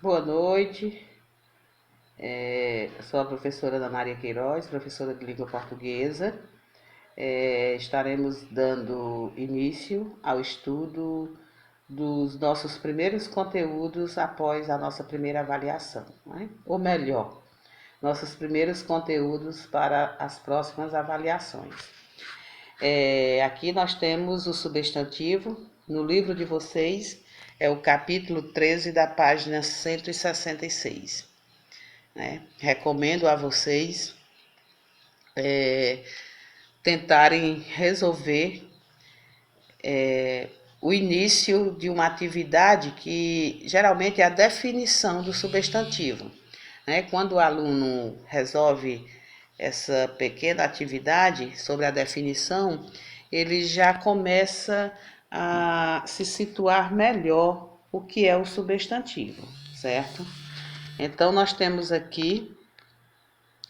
Boa noite, sou a professora Ana Maria Queiroz, professora de língua portuguesa. Estaremos dando início ao estudo dos nossos primeiros conteúdos após a nossa primeira avaliação, né? Ou melhor, nossos primeiros conteúdos para as próximas avaliações. Aqui nós temos o substantivo, no livro de vocês é o capítulo 13 da página 166. Né? Recomendo a vocês tentarem resolver o início de uma atividade que geralmente é a definição do substantivo. Né? Quando o aluno resolve essa pequena atividade sobre a definição, ele já começa a se situar melhor o que é o substantivo, certo? Então, nós temos aqui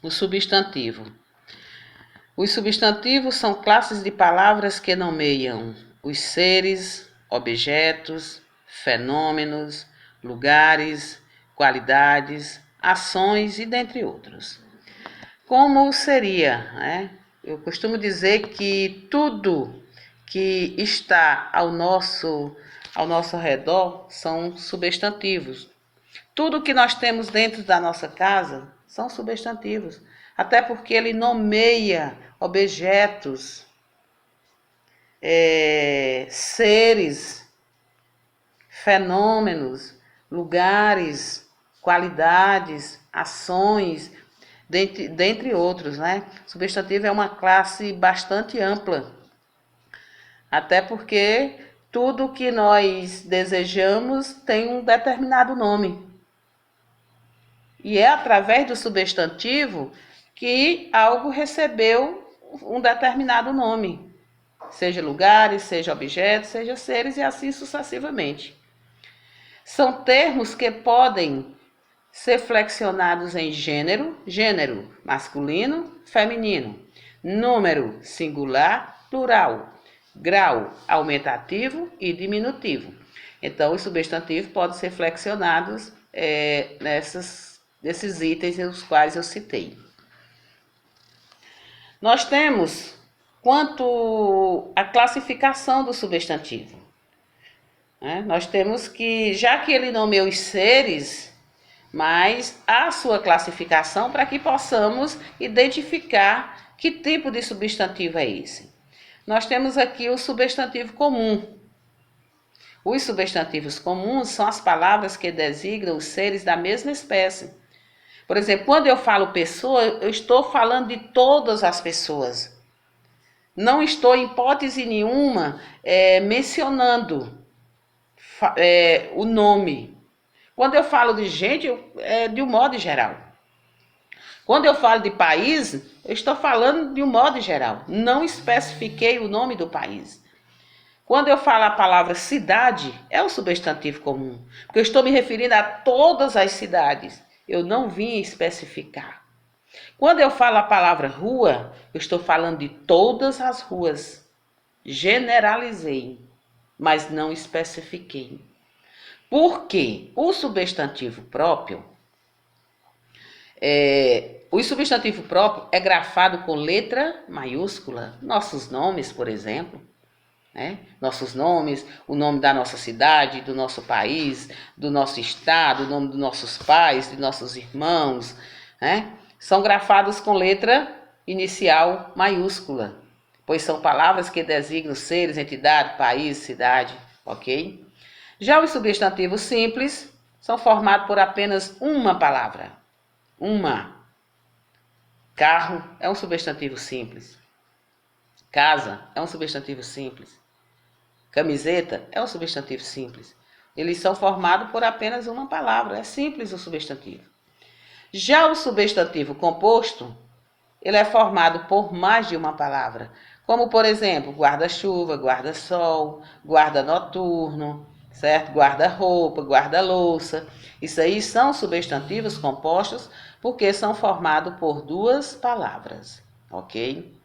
o substantivo. Os substantivos são classes de palavras que nomeiam os seres, objetos, fenômenos, lugares, qualidades, ações e dentre outros. Como seria, né? Eu costumo dizer que tudo que está ao nosso redor são substantivos. Tudo que nós temos dentro da nossa casa são substantivos, até porque ele nomeia objetos, seres, fenômenos, lugares, qualidades, ações, dentre outros, né? Substantivo é uma classe bastante ampla, até porque tudo que nós desejamos tem um determinado nome. E é através do substantivo que algo recebeu um determinado nome, seja lugares, seja objetos, seja seres e assim sucessivamente. São termos que podem ser flexionados em gênero, gênero masculino, feminino, número singular, plural, grau aumentativo e diminutivo. Então, os substantivos podem ser flexionados nesses itens os quais eu citei. Nós temos quanto à classificação do substantivo. Nós temos que, já que ele nomeou os seres, mas a sua classificação para que possamos identificar que tipo de substantivo é esse. Nós temos aqui o substantivo comum. Os substantivos comuns são as palavras que designam os seres da mesma espécie. Por exemplo, quando eu falo pessoa, eu estou falando de todas as pessoas. Não estou, em hipótese nenhuma, mencionando o nome. Quando eu falo de gente, é de um modo geral. Quando eu falo de país, eu estou falando de um modo geral. Não especifiquei o nome do país. Quando eu falo a palavra cidade, é o substantivo comum. Porque eu estou me referindo a todas as cidades. Eu não vim especificar. Quando eu falo a palavra rua, eu estou falando de todas as ruas. Generalizei, mas não especifiquei. Por quê? O substantivo próprio, o substantivo próprio é grafado com letra maiúscula. Nossos nomes, por exemplo, né? Nossos nomes, o nome da nossa cidade, do nosso país, do nosso estado, o nome dos nossos pais, de nossos irmãos, né? São grafados com letra inicial maiúscula, pois são palavras que designam seres, entidade, país, cidade, ok? Já os substantivos simples são formados por apenas uma palavra. Uma. Carro é um substantivo simples. Casa é um substantivo simples. Camiseta é um substantivo simples. Eles são formados por apenas uma palavra. É simples o substantivo. Já o substantivo composto, ele é formado por mais de uma palavra. Como, por exemplo, guarda-chuva, guarda-sol, guarda noturno, certo? Guarda-roupa, guarda-louça. Isso aí são substantivos compostos porque são formados por duas palavras, ok?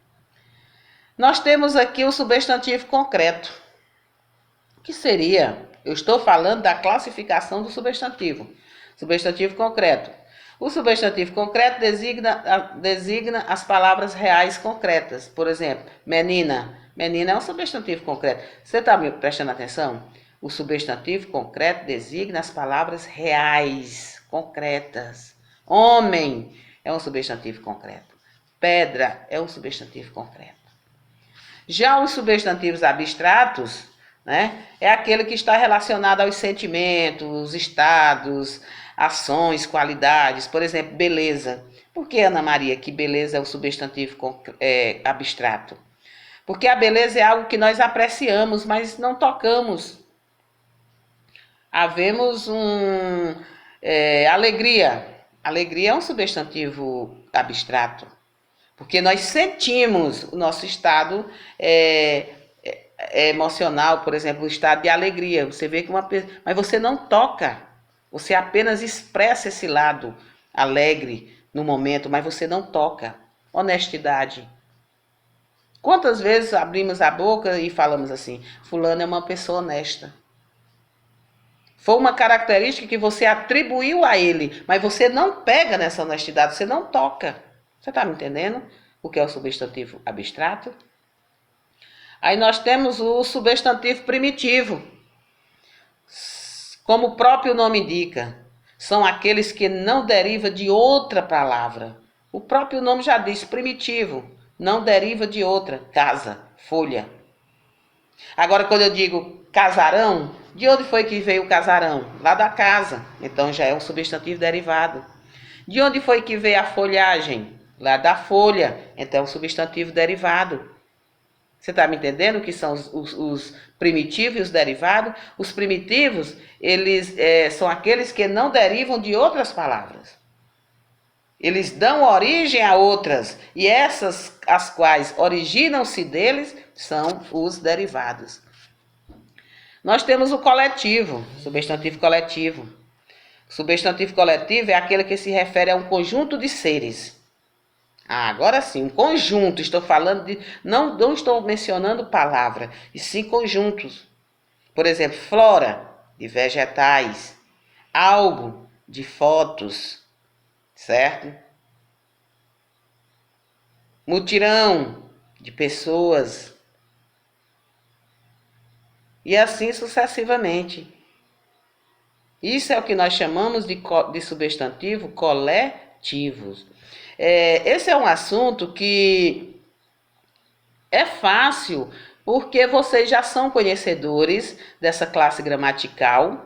Nós temos aqui o substantivo concreto, que seria, eu estou falando da classificação do substantivo. Substantivo concreto. O substantivo concreto designa as palavras reais concretas. Por exemplo, menina. Menina é um substantivo concreto. Você está me prestando atenção? O substantivo concreto designa as palavras reais, concretas. Homem é um substantivo concreto. Pedra é um substantivo concreto. Já os substantivos abstratos, né, é aquele que está relacionado aos sentimentos, estados, ações, qualidades. Por exemplo, beleza. Por que, Ana Maria, que beleza é um substantivo abstrato? Porque a beleza é algo que nós apreciamos, mas não tocamos. Havemos alegria. Alegria é um substantivo abstrato. Porque nós sentimos o nosso estado emocional, por exemplo, o estado de alegria. Você vê que mas você não toca. Você apenas expressa esse lado alegre no momento, mas você não toca. Honestidade. Quantas vezes abrimos a boca e falamos assim, fulano é uma pessoa honesta. Foi uma característica que você atribuiu a ele, mas você não pega nessa honestidade, você não toca. Você está me entendendo o que é o substantivo abstrato? Aí nós temos o substantivo primitivo. Como o próprio nome indica, são aqueles que não derivam de outra palavra. O próprio nome já diz, primitivo, não deriva de outra. Casa, folha. Agora, quando eu digo casarão, de onde foi que veio o casarão? Lá da casa. Então já é um substantivo derivado. De onde foi que veio a folhagem? Lá da folha. Então é um substantivo derivado. Você está me entendendo o que são os primitivos e os derivados? Os primitivos, eles são aqueles que não derivam de outras palavras. Eles dão origem a outras, e essas, as quais originam-se deles, são os derivados. Nós temos o coletivo, substantivo coletivo. O substantivo coletivo é aquele que se refere a um conjunto de seres. Agora sim, um conjunto, estou falando de... Não estou mencionando palavra, e sim conjuntos. Por exemplo, flora, de vegetais. Álbum, de fotos. Certo? Mutirão de pessoas. E assim sucessivamente. Isso é o que nós chamamos de substantivo coletivos. Esse é um assunto que é fácil, porque vocês já são conhecedores dessa classe gramatical.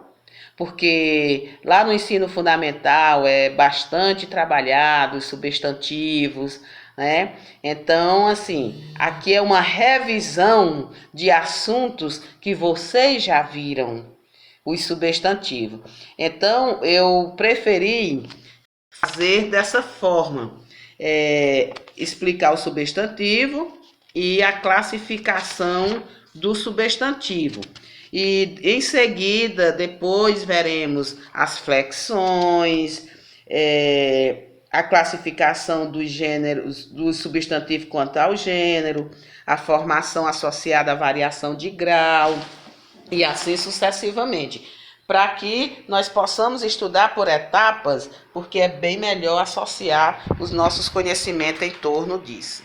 Porque lá no ensino fundamental é bastante trabalhado os substantivos, né? Então, assim, aqui é uma revisão de assuntos que vocês já viram, os substantivos. Então, eu preferi fazer dessa forma, explicar o substantivo e a classificação do substantivo. E em seguida, depois veremos as flexões, a classificação dos gêneros, do substantivo quanto ao gênero, a formação associada à variação de grau, e assim sucessivamente. Para que nós possamos estudar por etapas, porque é bem melhor associar os nossos conhecimentos em torno disso.